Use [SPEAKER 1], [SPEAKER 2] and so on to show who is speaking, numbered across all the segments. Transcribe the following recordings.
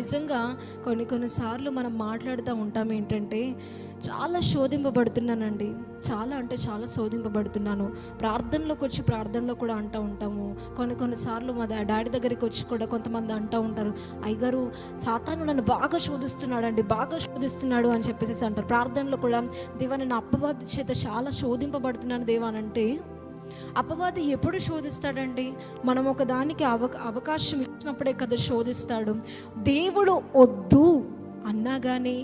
[SPEAKER 1] నిజంగా కొన్నిసార్లు మనం మాట్లాడుతూ ఉంటాం ఏంటంటే, చాలా శోధింపబడుతున్నానండి, చాలా అంటే చాలా శోధింపబడుతున్నాను. ప్రార్థనలో కూడా అంటూ ఉంటాము. కొన్నిసార్లు మా డాడీ దగ్గరికి వచ్చి కూడా కొంతమంది అంటూ ఉంటారు, అయ్యగారు సాతాను నన్ను బాగా శోధిస్తున్నాడండి, బాగా శోధిస్తున్నాడు అని చెప్పేసి అంటారు. ప్రార్థనలో కూడా, దేవా నేను అపవాది చేత చాలా శోధింపబడుతున్నాను దేవా అని అంటే, అపవాది ఎప్పుడు శోధిస్తాడండి? మనం ఒకదానికి అవకాశం ఇచ్చినప్పుడే కదా శోధిస్తాడు. దేవుడు వద్దు అన్నా కానీ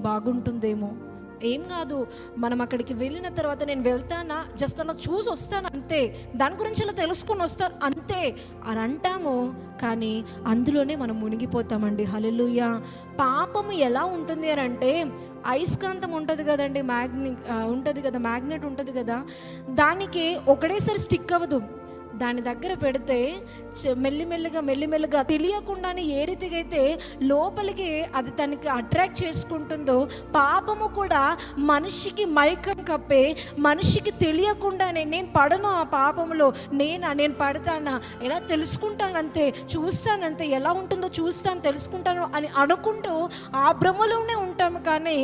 [SPEAKER 1] బాగుంటుందేమో, ఏం కాదు, మనం అక్కడికి వెళ్ళిన తర్వాత నేను వెళ్తానా, జస్ట్ అలా చూసి వస్తాను అంతే, దాని గురించి అలా తెలుసుకొని వస్తాను అంతే అని అంటాము. కానీ అందులోనే మనం మునిగిపోతామండి. హల్లెలూయా. పాపము ఎలా ఉంటుంది అని అంటే, అయస్కాంతం ఉంటుంది కదండి, మ్యాగ్నెట్ ఉంటుంది కదా, దానికి ఒకటేసారి స్టిక్ అవ్వదు. దాని దగ్గర పెడితే మెల్లిమెల్లిగా తెలియకుండానే ఏ రీతిగా అయితే లోపలికి అది తనకి అట్రాక్ట్ చేసుకుంటుందో, పాపము కూడా మనిషికి మైకం కప్పే, మనిషికి తెలియకుండానే నేను పడను ఆ పాపములో, నేను పడతానా, ఎలా తెలుసుకుంటానంతే, చూస్తానంతే, ఎలా ఉంటుందో చూస్తాను తెలుసుకుంటాను అని అనుకుంటూ ఆ భ్రమలోనే ఉంటాము. కానీ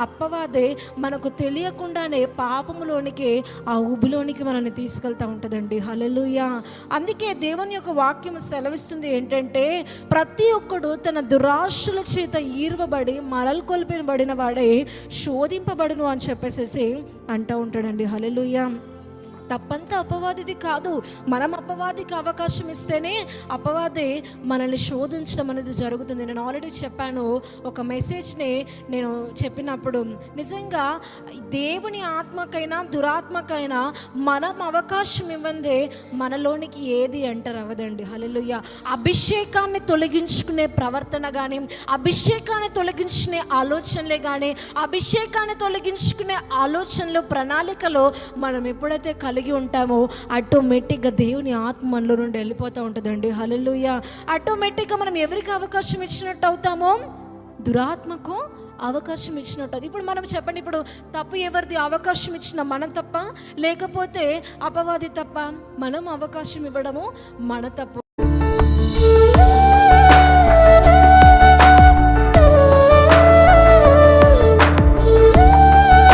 [SPEAKER 1] అపవాదే మనకు తెలియకుండానే పాపములోనికి, ఆ ఊబిలోనికి మనల్ని తీసుకెళ్తూ ఉంటుందండి. హల్లెలూయా. అందుకే దేవుని యొక్క వాక్యం సెలవిస్తుంది ఏంటంటే, ప్రతి ఒక్కడు తన దురాశల చేత ఈర్వబడి మరలు కొల్పబడిన వాడే శోధింపబడును అని చెప్పేసి అంటూ ఉంటాడండి. హల్లెలూయా. తప్పంతా అపవాదిది కాదు, మనం అపవాదికి అవకాశం ఇస్తేనే అపవాది మనల్ని శోధించడం అనేది జరుగుతుంది. నేను ఆల్రెడీ చెప్పాను, ఒక మెసేజ్ని నేను చెప్పినప్పుడు, నిజంగా దేవుని ఆత్మకైనా దురాత్మకైనా మనం అవకాశం ఇవ్వందే మనలోనికి ఏది ఎంటర్ అవ్వదండి. హల్లెలూయా. అభిషేకాన్ని తొలగించుకునే ప్రవర్తన కానీ, అభిషేకాన్ని తొలగించుకునే ఆలోచనలే కానీ, అభిషేకాన్ని తొలగించుకునే ఆలోచనలు ప్రణాళికలో మనం ఎప్పుడైతే కలిగి ఉంటామో ఆటోమేటిక్గా దేవుని ఆత్మ మనలో నుండి వెళ్ళిపోతూ ఉంటుందండి. హల్లెలూయా. ఆటోమేటిక్గా మనం ఎవరికి అవకాశం ఇచ్చినట్టు అవుతామో, దురాత్మకు అవకాశం ఇచ్చినట్టు. ఇప్పుడు మనం చెప్పండి, ఇప్పుడు తప్పు ఎవరిది? అవకాశం ఇచ్చిన మనం తప్ప, లేకపోతే అపవాది తప్ప? మనం అవకాశం ఇవ్వడము మన తప్పు.